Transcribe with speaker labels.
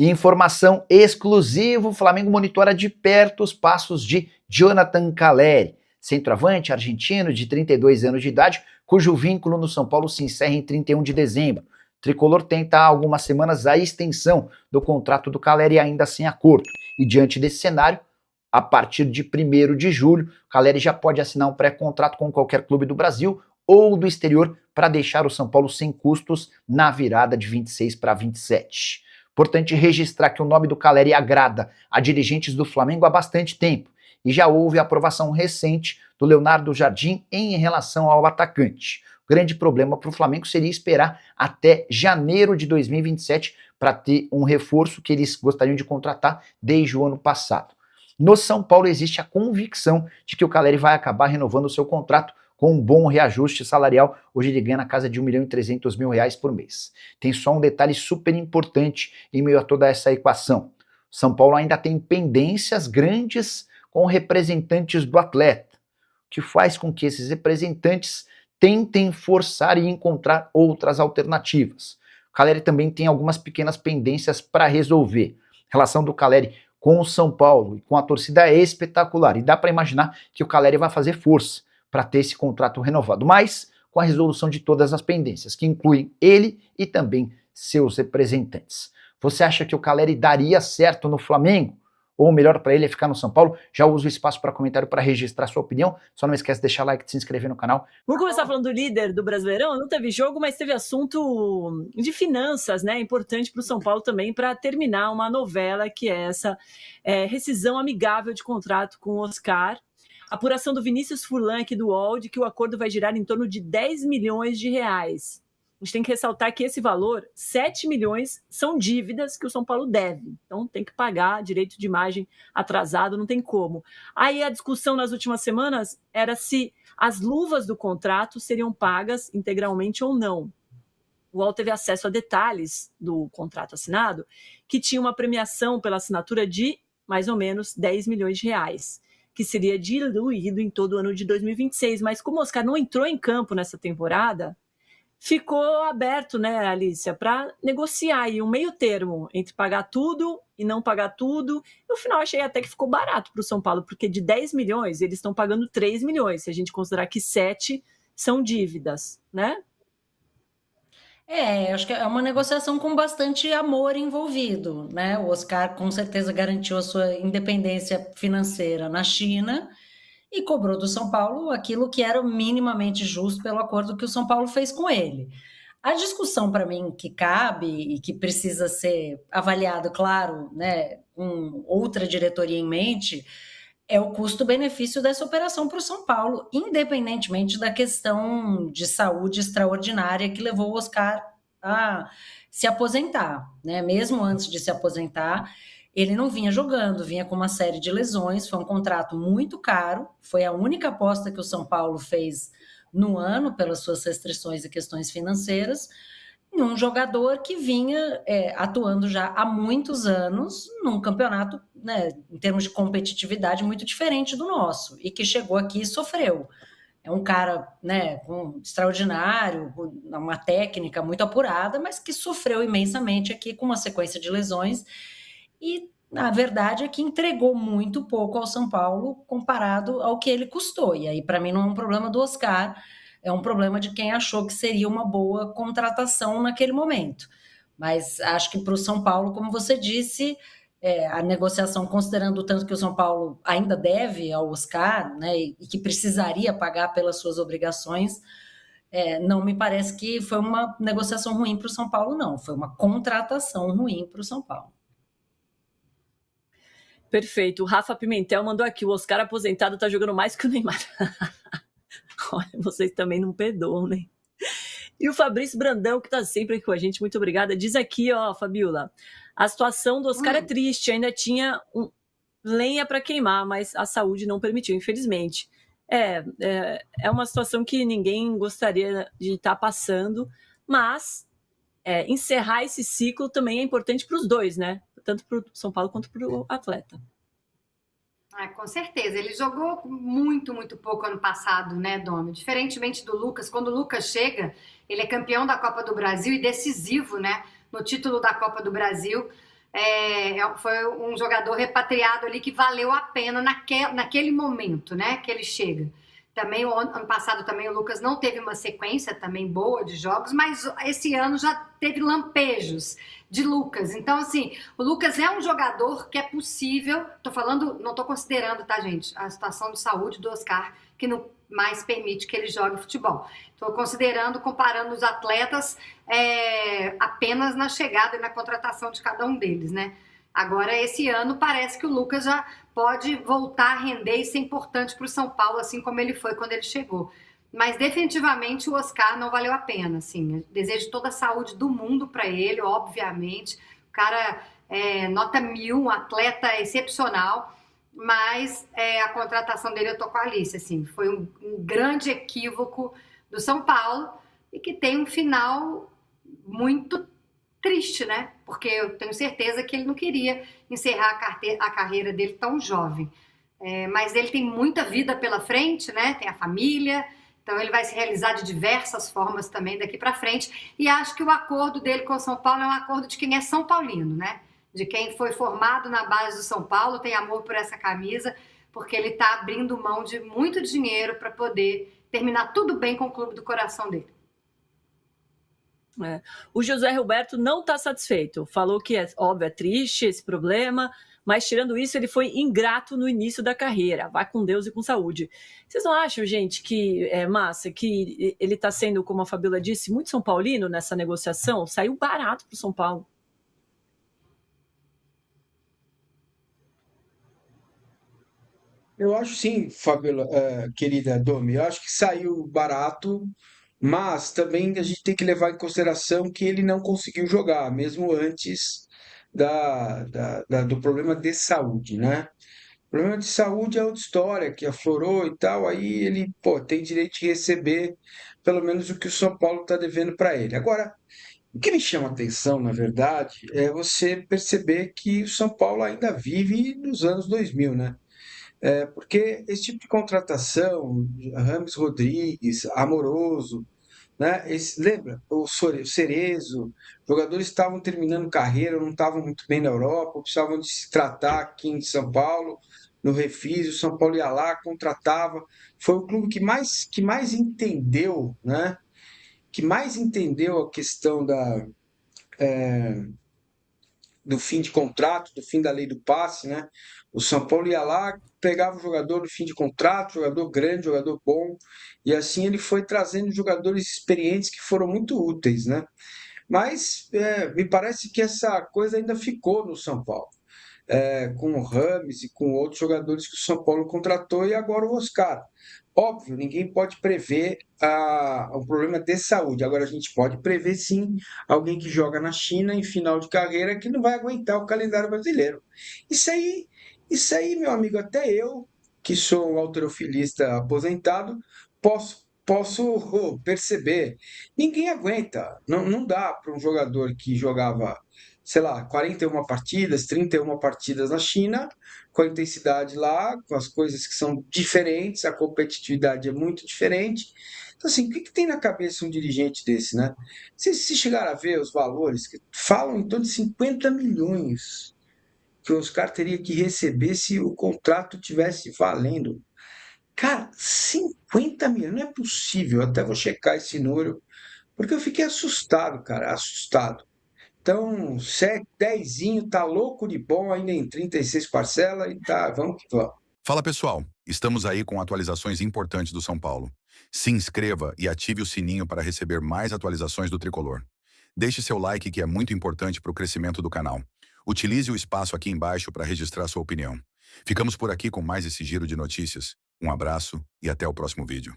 Speaker 1: E informação exclusiva, o Flamengo monitora de perto os passos de Jonathan Calleri, centroavante argentino de 32 anos de idade, cujo vínculo no São Paulo se encerra em 31 de dezembro. O tricolor tenta há algumas semanas a extensão do contrato do Calleri ainda sem acordo. E diante desse cenário, a partir de 1º de julho, o Calleri já pode assinar um pré-contrato com qualquer clube do Brasil ou do exterior para deixar o São Paulo sem custos na virada de 26 para 27. Importante registrar que o nome do Calleri agrada a dirigentes do Flamengo há bastante tempo e já houve aprovação recente do Leonardo Jardim em relação ao atacante. O grande problema para o Flamengo seria esperar até janeiro de 2027 para ter um reforço que eles gostariam de contratar desde o ano passado. No São Paulo existe a convicção de que o Calleri vai acabar renovando o seu contrato com um bom reajuste salarial. Hoje ele ganha na casa de R$1.300.000 por mês. Tem só um detalhe super importante em meio a toda essa equação. São Paulo ainda tem pendências grandes com representantes do atleta, o que faz com que esses representantes tentem forçar e encontrar outras alternativas. O Calleri também tem algumas pequenas pendências para resolver. A relação do Calleri com o São Paulo e com a torcida é espetacular, e dá para imaginar que o Calleri vai fazer força para ter esse contrato renovado, mas com a resolução de todas as pendências, que incluem ele e também seus representantes. Você acha que o Calleri daria certo no Flamengo? Ou melhor para ele é ficar no São Paulo? Já usa o espaço para comentário para registrar sua opinião. Só não esquece de deixar o like e de se inscrever no canal.
Speaker 2: Vamos começar falando do líder do Brasileirão. Não teve jogo, mas teve assunto de finanças, né? Importante para o São Paulo também, para terminar uma novela que é essa rescisão amigável de contrato com o Oscar. Apuração do Vinícius Furlan aqui do UOL de que o acordo vai girar em torno de R$10 milhões. A gente tem que ressaltar que esse valor, 7 milhões, são dívidas que o São Paulo deve. Então tem que pagar direito de imagem atrasado, não tem como. Aí a discussão nas últimas semanas era se as luvas do contrato seriam pagas integralmente ou não. O UOL teve acesso a detalhes do contrato assinado, que tinha uma premiação pela assinatura de mais ou menos R$10 milhões, que seria diluído em todo o ano de 2026. Mas como o Oscar não entrou em campo nessa temporada, ficou aberto, né, Alicia, para negociar aí um meio termo entre pagar tudo e não pagar tudo. No final, achei até que ficou barato para o São Paulo, porque de 10 milhões, eles estão pagando 3 milhões, se a gente considerar que 7 são dívidas, né?
Speaker 3: Acho que é uma negociação com bastante amor envolvido, né? O Oscar com certeza garantiu a sua independência financeira na China e cobrou do São Paulo aquilo que era minimamente justo pelo acordo que o São Paulo fez com ele. A discussão, para mim, que cabe e que precisa ser avaliada, claro, né, com outra diretoria em mente, é o custo-benefício dessa operação para o São Paulo, independentemente da questão de saúde extraordinária que levou o Oscar a se aposentar, né? Mesmo antes de se aposentar, ele não vinha jogando, vinha com uma série de lesões, foi um contrato muito caro, foi a única aposta que o São Paulo fez no ano, pelas suas restrições e questões financeiras, em um jogador que vinha atuando já há muitos anos num campeonato, né, em termos de competitividade, muito diferente do nosso, e que chegou aqui e sofreu. É um cara, né, extraordinário, uma técnica muito apurada, mas que sofreu imensamente aqui com uma sequência de lesões, e a verdade é que entregou muito pouco ao São Paulo comparado ao que ele custou. E aí, para mim, não é um problema do Oscar, é um problema de quem achou que seria uma boa contratação naquele momento. Mas acho que para o São Paulo, como você disse, a negociação, considerando o tanto que o São Paulo ainda deve ao Oscar, né, e que precisaria pagar pelas suas obrigações, não me parece que foi uma negociação ruim para o São Paulo, não. Foi uma contratação ruim para o São Paulo.
Speaker 2: Perfeito. O Rafa Pimentel mandou aqui, o Oscar aposentado tá jogando mais que o Neymar. Olha, vocês também não perdoam, né? E o Fabrício Brandão, que tá sempre aqui com a gente, muito obrigada. Diz aqui, ó, Fabiola, a situação do Oscar é triste, ainda tinha lenha para queimar, mas a saúde não permitiu, infelizmente. É uma situação que ninguém gostaria de estar passando, mas encerrar esse ciclo também é importante para os dois, né? Tanto para o São Paulo quanto para o atleta.
Speaker 4: Com certeza. Ele jogou muito, muito pouco ano passado, né, Domi? Diferentemente do Lucas, quando o Lucas chega, ele é campeão da Copa do Brasil e decisivo, né, no título da Copa do Brasil. foi um jogador repatriado ali que valeu a pena naquele momento, né, que ele chega. Também, ano passado, também o Lucas não teve uma sequência também boa de jogos, mas esse ano já teve lampejos de Lucas. Então, assim, o Lucas é um jogador que é possível, não estou considerando, tá, gente, a situação de saúde do Oscar, que não mais permite que ele jogue futebol. Estou considerando, comparando os atletas apenas na chegada e na contratação de cada um deles, né? Agora, esse ano, parece que o Lucas já pode voltar a render e ser importante para o São Paulo, assim como ele foi quando ele chegou. Mas, definitivamente, o Oscar não valeu a pena, assim. Eu desejo toda a saúde do mundo para ele, obviamente. O cara nota 1000, um atleta excepcional, mas a contratação dele, eu tô com a Alice, assim. Foi um grande equívoco do São Paulo e que tem um final muito triste, né? Porque eu tenho certeza que ele não queria encerrar a carreira dele tão jovem. Mas ele tem muita vida pela frente, né? Tem a família, então ele vai se realizar de diversas formas também daqui para frente. E acho que o acordo dele com o São Paulo é um acordo de quem é São Paulino, né? De quem foi formado na base do São Paulo, tem amor por essa camisa, porque ele está abrindo mão de muito dinheiro para poder terminar tudo bem com o clube do coração dele.
Speaker 2: O José Roberto não está satisfeito. Falou que óbvio, é triste esse problema, mas tirando isso, ele foi ingrato no início da carreira. Vai com Deus e com saúde. Vocês não acham, gente, que Massa, que ele está sendo, como a Fabíola disse, muito São Paulino nessa negociação? Saiu barato para o São Paulo.
Speaker 5: Eu acho sim, Fabiola, querida Domi, eu acho que saiu barato, mas também a gente tem que levar em consideração que ele não conseguiu jogar, mesmo antes do problema de saúde, né? O problema de saúde é outra história, que aflorou e tal, aí ele, tem direito de receber pelo menos o que o São Paulo está devendo para ele. Agora, o que me chama a atenção, na verdade, é você perceber que o São Paulo ainda vive nos anos 2000, né? Porque esse tipo de contratação, Rames Rodrigues, Amoroso, né? Lembra? O Cerezo, jogadores estavam terminando carreira, não estavam muito bem na Europa, precisavam de se tratar aqui em São Paulo, no Refis, o São Paulo ia lá, contratava. Foi o clube que mais entendeu, né? Que mais entendeu a questão do fim de contrato, do fim da lei do passe, né? O São Paulo ia lá, pegava o jogador no fim de contrato, jogador grande, jogador bom, e assim ele foi trazendo jogadores experientes que foram muito úteis, né? Mas me parece que essa coisa ainda ficou no São Paulo, com o Rames e com outros jogadores que o São Paulo contratou e agora o Oscar. Óbvio, ninguém pode prever um problema de saúde. Agora, a gente pode prever, sim, alguém que joga na China em final de carreira que não vai aguentar o calendário brasileiro. Isso aí, meu amigo, até eu, que sou um halterofilista aposentado, posso perceber. Ninguém aguenta. Não dá para um jogador que jogava, sei lá, 41 partidas, 31 partidas na China, com a intensidade lá, com as coisas que são diferentes, a competitividade é muito diferente. Então, assim, o que tem na cabeça um dirigente desse, né? Se chegar a ver os valores, que falam em torno de 50 milhões que o Oscar teria que receber se o contrato tivesse valendo. Cara, 50 milhões, não é possível, eu até vou checar esse número, porque eu fiquei assustado, cara, assustado. Então, 10zinho, tá louco de bom, ainda em 36 parcelas, e tá, vamos que vamos.
Speaker 6: Fala pessoal, estamos aí com atualizações importantes do São Paulo. Se inscreva e ative o sininho para receber mais atualizações do Tricolor. Deixe seu like, que é muito importante para o crescimento do canal. Utilize o espaço aqui embaixo para registrar sua opinião. Ficamos por aqui com mais esse giro de notícias. Um abraço e até o próximo vídeo.